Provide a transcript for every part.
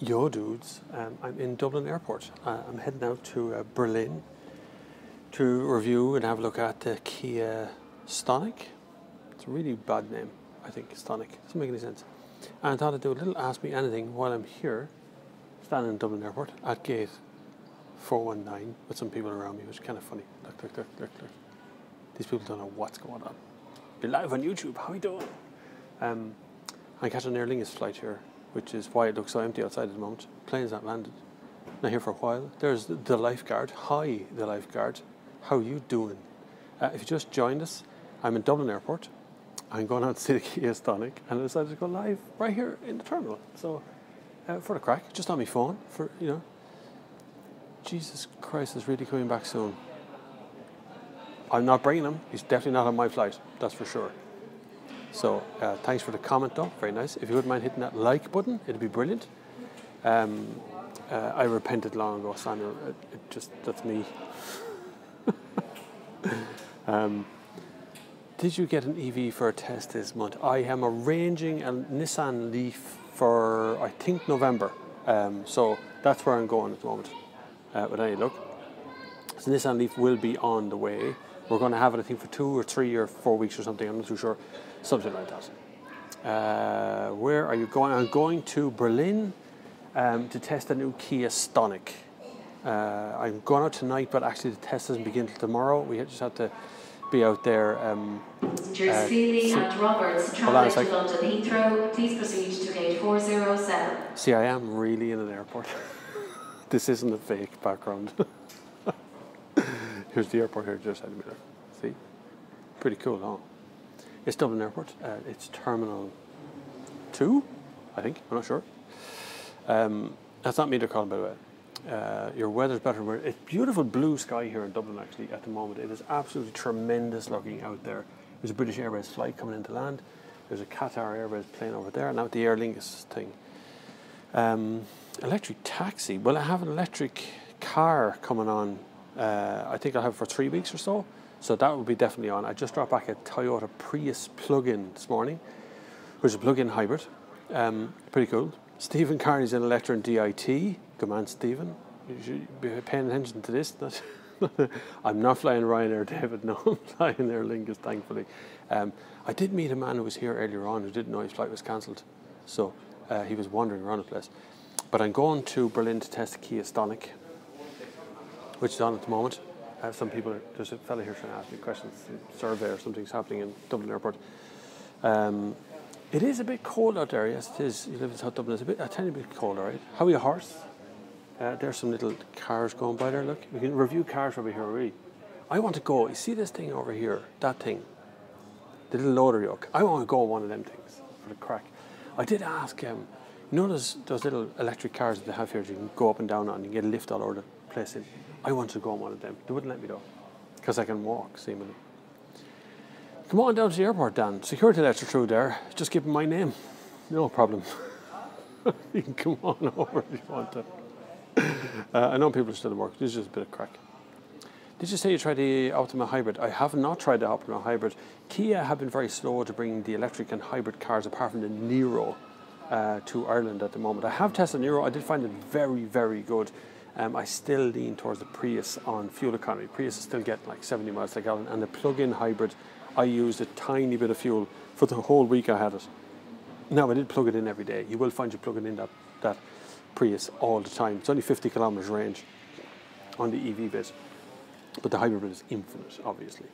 Yo dudes, I'm in Dublin Airport. I'm heading out to Berlin to review and have a look at the Kia Stonic. It's a really bad name, I think, Stonic. Doesn't make any sense. And I thought I'd do a little Ask Me Anything while I'm here, standing in Dublin Airport at gate 419 with some people around me, which is kind of funny. Look. These people don't know what's going on. You're live on YouTube, how are you doing? I catch an Aer Lingus flight here, which is why it looks so empty outside at the moment. Plane's not landed. Not here for a while. There's the lifeguard. Hi, the lifeguard. How you doing? If you just joined us, I'm in Dublin Airport. I'm going out to see the Kia Stonic, and I decided to go live right here in the terminal. So, for the crack, just on my phone, Jesus Christ is really coming back soon. I'm not bringing him. He's definitely not on my flight, that's for sure. So, thanks for the comment though, very nice. If you wouldn't mind hitting that like button, it'd be brilliant. I repented long ago, Samuel. That's me. Did you get an EV for a test this month? I am arranging a Nissan Leaf for, I think, November. So that's where I'm going at the moment, with any luck. So Nissan Leaf will be on the way. We're going to have it, I think, for 2 or 3 or 4 weeks or something. I'm not too sure. Something like that. Where are you going? I'm going to Berlin to test a new Kia Stonic. I'm going out tonight, but actually the test doesn't begin till tomorrow. We just have to be out there. Feely and Roberts travelling to London Heathrow. Please proceed to gate 407. See, I am really in an airport. This isn't a fake background. Here's the airport here just ahead of me there. See? Pretty cool, huh? It's Dublin Airport. It's Terminal 2, I think. I'm not sure. That's not me they're calling, by the way. Your weather's better. It's beautiful blue sky here in Dublin, actually, at the moment. It is absolutely tremendous looking out there. There's a British Airways flight coming into land. There's a Qatar Airways plane over there. Now the Aer Lingus thing. Electric taxi. Well, I have an electric car coming on. I think I'll have it for 3 weeks or so. So that will be definitely on. I just dropped back a Toyota Prius plug-in this morning, which is a plug-in hybrid. Pretty cool. Stephen Carney's in Electra and DIT. Good man, Stephen. You should be paying attention to this. I'm not flying Ryanair, David. No, I'm flying Aer Lingus, thankfully. I did meet a man who was here earlier on who didn't know his flight was cancelled. So he was wandering around the place. But I'm going to Berlin to test the Kia Stonic, which is on at the moment. Some people, there's a fella here trying to ask me questions, a survey or something's happening in Dublin Airport. It is a bit cold out there, yes it is. You live in South Dublin, it's a tiny bit cold, alright. How are your horse? There's some little cars going by there, look. We can review cars over here, really. I want to go, you see this thing over here, that thing? The little loader yoke. I want to go on one of them things, for the crack. I did ask, you know those little electric cars that they have here that you can go up and down on, you can get a lift all over the place in. I wanted to go on one of them. They wouldn't let me though, because I can walk, seemingly. Come on down to the airport, Dan. Security letter through there. Just give them my name. No problem. You can come on over if you want to. I know people are still at work. This is just a bit of crack. Did you say you tried the Optima Hybrid? I have not tried the Optima Hybrid. Kia have been very slow to bring the electric and hybrid cars, apart from the Niro, to Ireland at the moment. I have tested Niro. I did find it very, very good. I still lean towards the Prius on fuel economy. Prius is still getting like 70 miles per gallon, and the plug-in hybrid, I used a tiny bit of fuel for the whole week I had it. Now, I did plug it in every day. You will find you plugging in that Prius all the time. It's only 50 kilometres range on the EV bit, but the hybrid bit is infinite, obviously.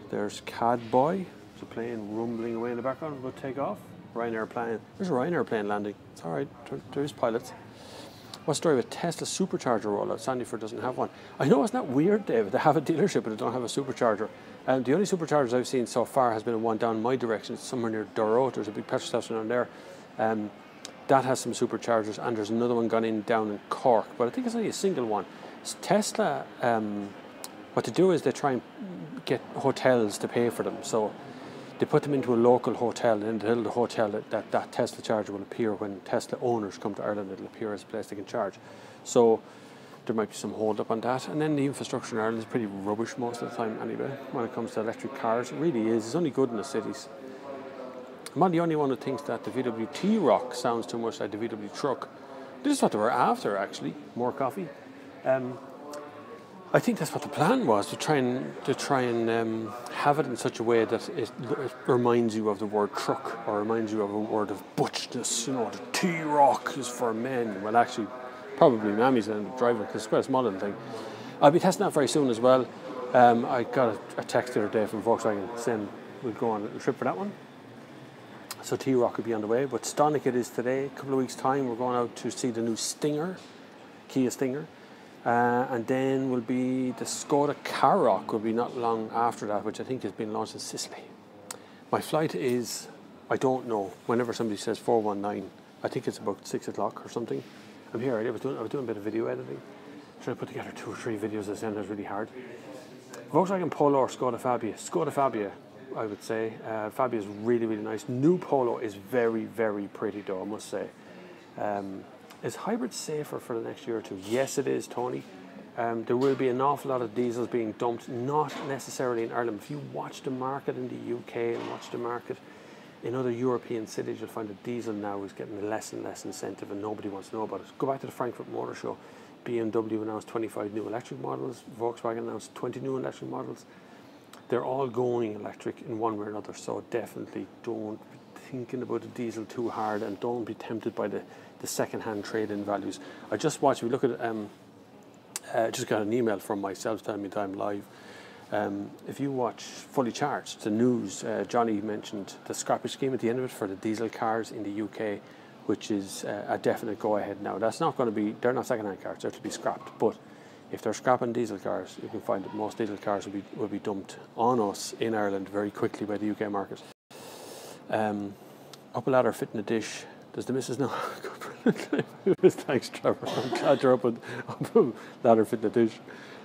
There's Cadboy. There's a plane rumbling away in the background. We'll take off. Ryanair plane. There's a Ryanair plane landing. It's all right. There is pilots. What's the story with Tesla supercharger rollout? Sandyford doesn't have one. I know, it's not weird, David. They have a dealership, but they don't have a supercharger. The only superchargers I've seen so far has been one down my direction. It's somewhere near Doro. There's a big petrol station down there. That has some superchargers, and there's another one gone in down in Cork, but I think it's only a single one. So Tesla, what they do is they try and get hotels to pay for them. So they put them into a local hotel, and in the hotel that Tesla charger will appear when Tesla owners come to Ireland. It'll appear as a place they can charge. So there might be some hold up on that. And then the infrastructure in Ireland is pretty rubbish most of the time anyway when it comes to electric cars. It really is. It's only good in the cities. I'm not the only one who thinks that the VW T-Roc sounds too much like the VW truck. This is what they were after, actually. More coffee. I think that's what the plan was, to try and have it in such a way that it reminds you of the word truck, or reminds you of a word of butchness. You know, the T-Roc is for men. Well, actually, probably Mammy's going to end up driving, because it's quite a small little thing. I'll be testing that very soon as well. I got a text the other day from Volkswagen saying we'll go on a trip for that one. So T-Roc will be on the way, but Stonic it is today. A couple of weeks' time, we're going out to see the new Stinger, Kia Stinger. And then will be the Skoda Karoq will be not long after that, which I think has been launched in Sicily. My flight is, I don't know, whenever somebody says 419, I think it's about 6 o'clock or something. I'm here, I was doing a bit of video editing, trying to put together 2 or 3 videos. I said it was really hard. Volkswagen Polo or Skoda Fabia? Skoda Fabia, I would say. Fabia is really, really nice. New Polo is very, very pretty though, I must say. Is hybrid safer for the next year or two? Yes, it is, Tony. There will be an awful lot of diesels being dumped, not necessarily in Ireland. If you watch the market in the UK and watch the market in other European cities, you'll find that diesel now is getting less and less incentive and nobody wants to know about it. Go back to the Frankfurt Motor Show. BMW announced 25 new electric models. Volkswagen announced 20 new electric models. They're all going electric in one way or another, so definitely don't be thinking about the diesel too hard, and don't be tempted by the second-hand trade-in values. I just watched, we look at, just got an email from myself telling me that I'm live. If you watch Fully Charged, the news, Johnny mentioned the scrappage scheme at the end of it for the diesel cars in the UK, which is a definite go-ahead now. That's not going to be, they're not second-hand cars, they're to be scrapped, but if they're scrapping diesel cars, you can find that most diesel cars will be dumped on us in Ireland very quickly by the UK market. Up a ladder, fit in a dish. Does the missus know? Thanks, Trevor. I'm glad you're up a ladder, fit in a dish.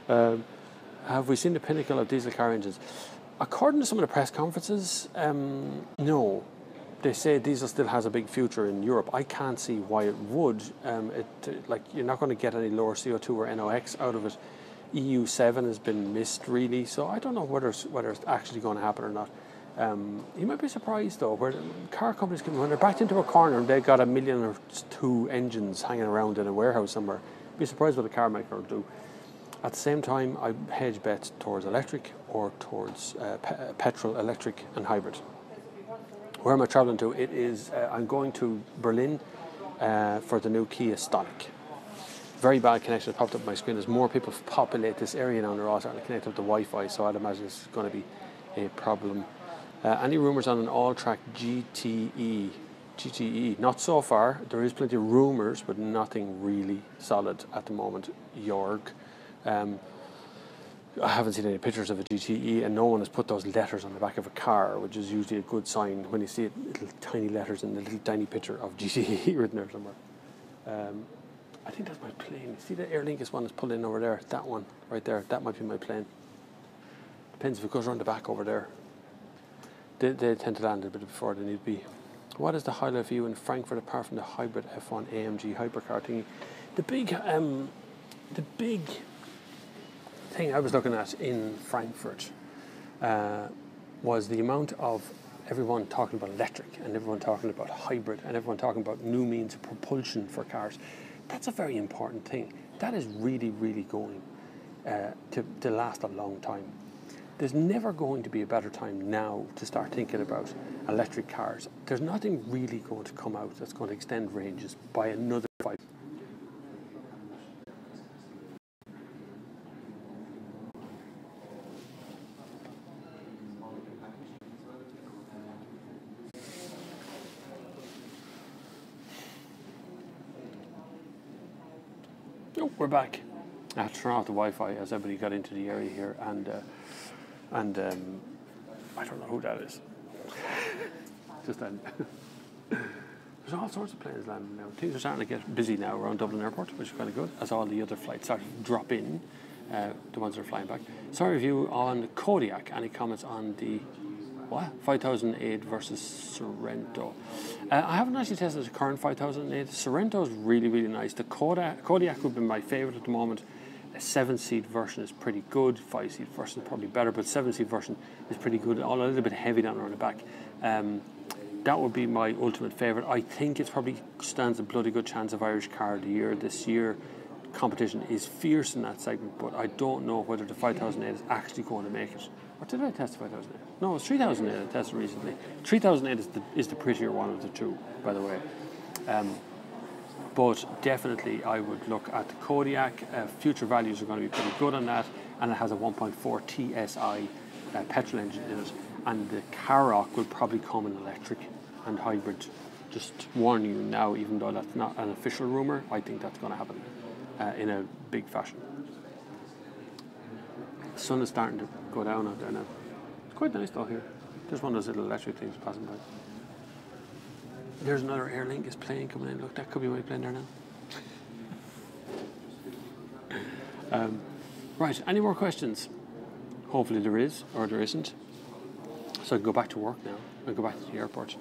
Have we seen the pinnacle of diesel car engines? According to some of the press conferences, no. They say diesel still has a big future in Europe. I can't see why it would. Like, you're not going to get any lower CO2 or NOx out of it. EU7 has been missed, really, so I don't know whether it's actually going to happen or not. You might be surprised, though, where car companies when they're backed into a corner and they've got 1 million or 2 engines hanging around in a warehouse somewhere, be surprised what a car maker will do. At the same time, I hedge bets towards electric or towards petrol, electric and hybrid. Where am I travelling to? It is, I'm going to Berlin for the new Kia Stonic. Very bad connection popped up on my screen. There's more people populate this area now, and they're all starting to connect up to Wi-Fi, so I'd imagine it's going to be a problem. Any rumours on an all-track GTE? GTE, not so far. There is plenty of rumours, but nothing really solid at the moment. Jorg. I haven't seen any pictures of a GTE, and no one has put those letters on the back of a car, which is usually a good sign when you see it, little tiny letters and a little tiny picture of GTE written there somewhere. I think that's my plane. See the Aer Lingus one that's pulled in over there? That one right there. That might be my plane. Depends if it goes around the back over there. They tend to land a bit before they need to be. What is the highlight for you in Frankfurt apart from the hybrid F1 AMG hypercar thingy? The big thing I was looking at in Frankfurt was the amount of everyone talking about electric and everyone talking about hybrid and everyone talking about new means of propulsion for cars. That's a very important thing. That is really, really going to last a long time. There's never going to be a better time now to start thinking about electric cars. There's nothing really going to come out that's going to extend ranges by another 5. Oh, we're back. I had to turn off the Wi-Fi as everybody got into the area here, and I don't know who that is. Just then. There's all sorts of planes landing now. Things are starting to get busy now around Dublin Airport, which is kind of good, as all the other flights start to drop in, the ones that are flying back. Sorry, review on Kodiaq. Any comments on the 5008 versus Sorento? I haven't actually tested the current 5008. Sorrento is really, really nice. The Kodiaq would be my favourite at the moment. A 7-seat version is pretty good. 5-seat version is probably better, but 7-seat version is pretty good. All a little bit heavy down around the back. that would be my ultimate favourite. I think it probably stands a bloody good chance of Irish Car of the Year this year. Competition is fierce in that segment, but I don't know whether the 5008 is actually going to make it. Or did I test the 5008? No, it was 3008 I tested recently. 3008 is the prettier one of the two, by the way. But definitely I would look at the Kodiaq. Future values are going to be pretty good on that, and it has a 1.4 TSI petrol engine in it, and the Karoq will probably come in electric and hybrid. Just warning you now, even though that's not an official rumour, I think that's going to happen in a big fashion. The sun is starting to go down out there now. It's quite nice though here. There's one of those little electric things passing by. There's another Aer Lingus plane coming in. Look, that could be my plane there now. Right, any more questions? Hopefully there is, or there isn't. So I can go back to work now. I go back to the airport.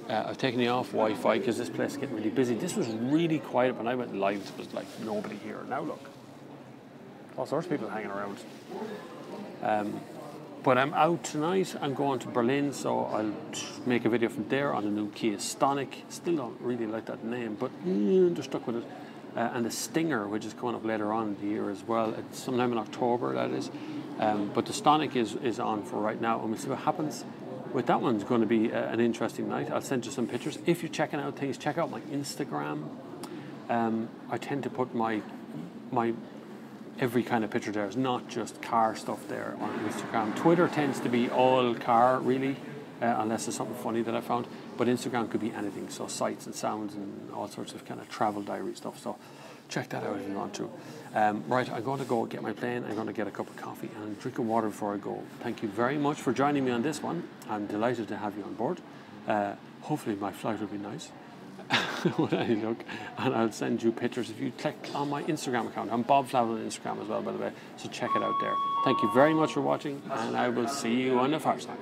I've taken the off Wi-Fi because this place is getting really busy. This was really quiet when I went live. There was like nobody here. Now look, all sorts of people hanging around. But I'm out tonight. I'm going to Berlin, so I'll make a video from there on the new Kia Stonic. Still don't really like that name, but they're stuck with it. And the Stinger, which is coming up later on in the year as well. It's sometime in October, that is. But the Stonic is on for right now, and we'll see what happens. With that one's going to be an interesting night. I'll send you some pictures. If you're checking out things, check out my Instagram. I tend to put my every kind of picture there. It's not just car stuff there on Instagram. Twitter tends to be all car, really, unless there's something funny that I found. But Instagram could be anything, so sights and sounds and all sorts of kind of travel diary stuff. So check that out if you want to. Right, I'm going to go get my plane. I'm going to get a cup of coffee and drink of water before I go. Thank you very much for joining me on this one. I'm delighted to have you on board. Hopefully my flight will be nice when I look, and I'll send you pictures if you click on my Instagram account. I'm Bob Flavin on Instagram as well, by the way, so check it out there. Thank you very much for watching, and I will see you on the far side.